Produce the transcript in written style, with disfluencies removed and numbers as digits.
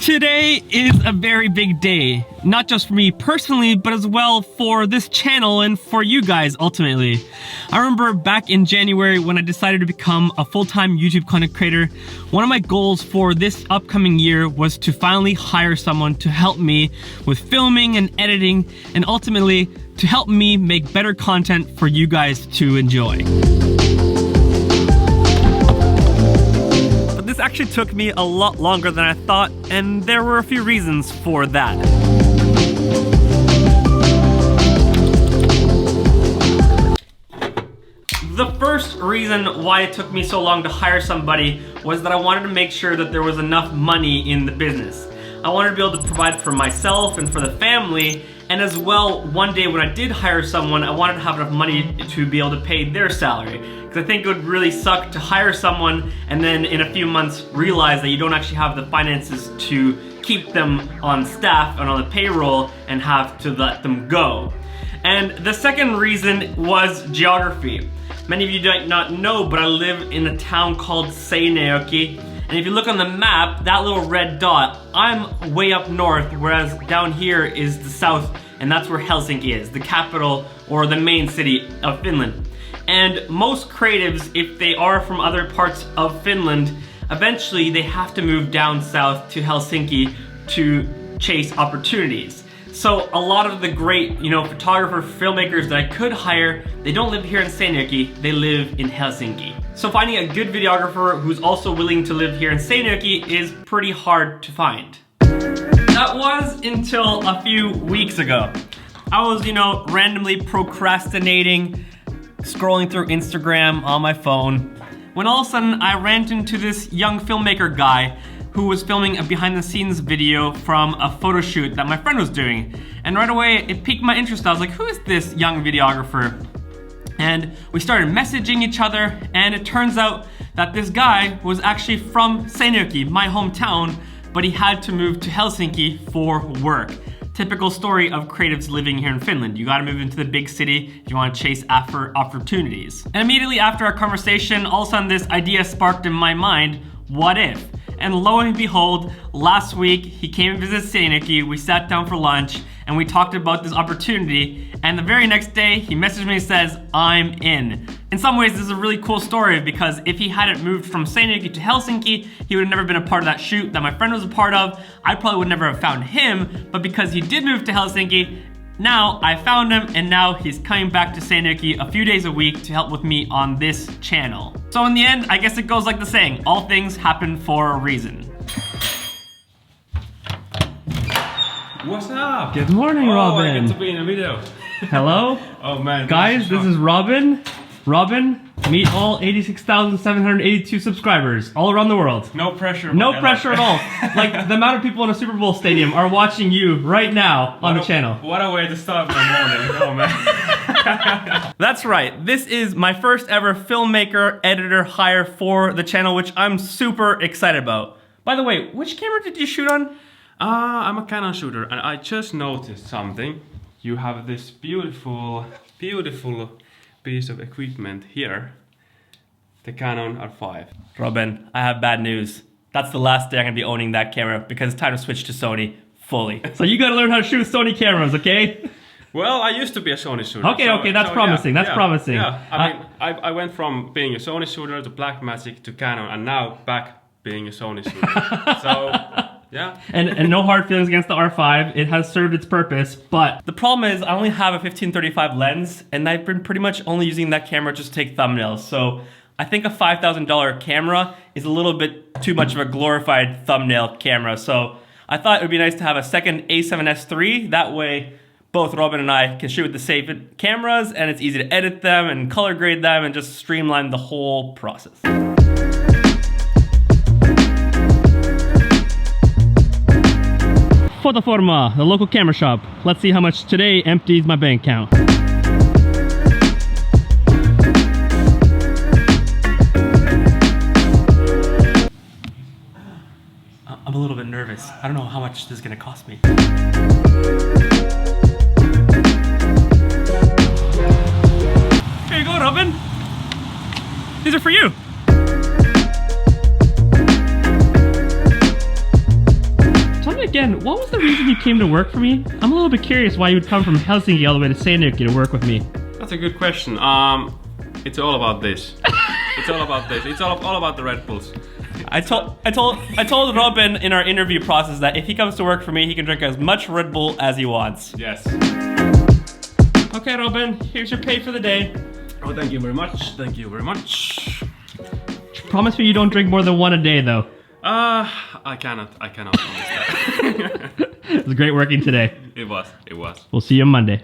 Today is a very big day, not just for me personally, but as well for this channel and for you guys ultimately. I remember back in January when I decided to become a full-time YouTube content creator, one of my goals for this upcoming year was to finally hire someone to help me with filming and editing, and ultimately to help me make better content for you guys to enjoy. This actually took me a lot longer than I thought, and there were a few reasons for that. The first reason why it took me so long to hire somebody was that I wanted to make sure that there was enough money in the business. I wanted to be able to provide for myself and for the family, and as well, one day when I did hire someone, I wanted to have enough money to be able to pay their salary. I think it would really suck to hire someone and then in a few months realize that you don't actually have the finances to keep them on staff and on the payroll and have to let them go. And the second reason was geography. Many of you might not know, but I live in a town called Seinäjoki. And if you look on the map, that little red dot, I'm way up north, whereas down here is the south, and that's where Helsinki is, the capital or the main city of Finland. And most creatives, if they are from other parts of Finland, eventually they have to move down south to Helsinki to chase opportunities. So a lot of the great, photographer, filmmakers that I could hire, they don't live here in Seinäjoki, they live in Helsinki. So finding a good videographer who's also willing to live here in Seinäjoki is pretty hard to find. That was until a few weeks ago. I was, randomly procrastinating, scrolling through Instagram on my phone, when all of a sudden I ran into this young filmmaker guy who was filming a behind the scenes video from a photo shoot that my friend was doing. And right away it piqued my interest. I was like, who is this young videographer? And we started messaging each other, and it turns out that this guy was actually from Seinäjoki, my hometown, but he had to move to Helsinki for work. Typical story of creatives living here in Finland. You gotta move into the big city if you wanna chase after opportunities. And immediately after our conversation, all of a sudden this idea sparked in my mind, what if? And lo and behold, last week he came and visited Seinäjoki, we sat down for lunch, and we talked about this opportunity, and the very next day he messaged me and says, I'm in. In some ways this is a really cool story because if he hadn't moved from Seinäjoki to Helsinki, he would have never been a part of that shoot that my friend was a part of. I probably would never have found him, but because he did move to Helsinki, now I found him, and now he's coming back to Seinäjoki a few days a week to help with me on this channel. So in the end, I guess it goes like the saying, all things happen for a reason. What's up? Good morning, Robin. I get to be in a video. Hello? Oh man. Guys, this is Robin. Robin, meet all 86,782 subscribers all around the world. No pressure. No pressure at all. Like the amount of people in a Super Bowl stadium are watching you right now on the channel. What a way to start my morning. Oh man. That's right. This is my first ever filmmaker editor hire for the channel, which I'm super excited about. By the way, which camera did you shoot on? I'm a Canon shooter, and I just noticed something. You have this beautiful piece of equipment here. The Canon R5. Robin, I have bad news. That's the last day I'm gonna be owning that camera because it's time to switch to Sony fully. So you gotta learn how to shoot Sony cameras, okay? Well, I used to be a Sony shooter. Okay, that's promising. Yeah, that's promising. Yeah, I mean, I went from being a Sony shooter to Blackmagic to Canon, and now back being a Sony shooter. So, yeah. And no hard feelings against the R5. It has served its purpose, but the problem is I only have a 15-35 lens, and I've been pretty much only using that camera just to take thumbnails. So I think a $5,000 camera is a little bit too much of a glorified thumbnail camera. So I thought it would be nice to have a second A7S III. That way, both Robin and I can shoot with the same cameras, and it's easy to edit them and color grade them and just streamline the whole process. Fotoforma, the local camera shop. Let's see how much today empties my bank account. I'm a little bit nervous. I don't know how much this is gonna cost me. Here you go, Robin. These are for you. again, what was the reason you came to work for me? I'm a little bit curious why you would come from Helsinki all the way to Seinäjoki to work with me. That's a good question. It's all about this. It's all about this. It's all about the Red Bulls. I told Robin in our interview process that if he comes to work for me, he can drink as much Red Bull as he wants. Yes. Okay, Robin, here's your pay for the day. Oh, thank you very much. Thank you very much. Promise me you don't drink more than one a day, though. I cannot promise that. It was great working today. It was. We'll see you on Monday.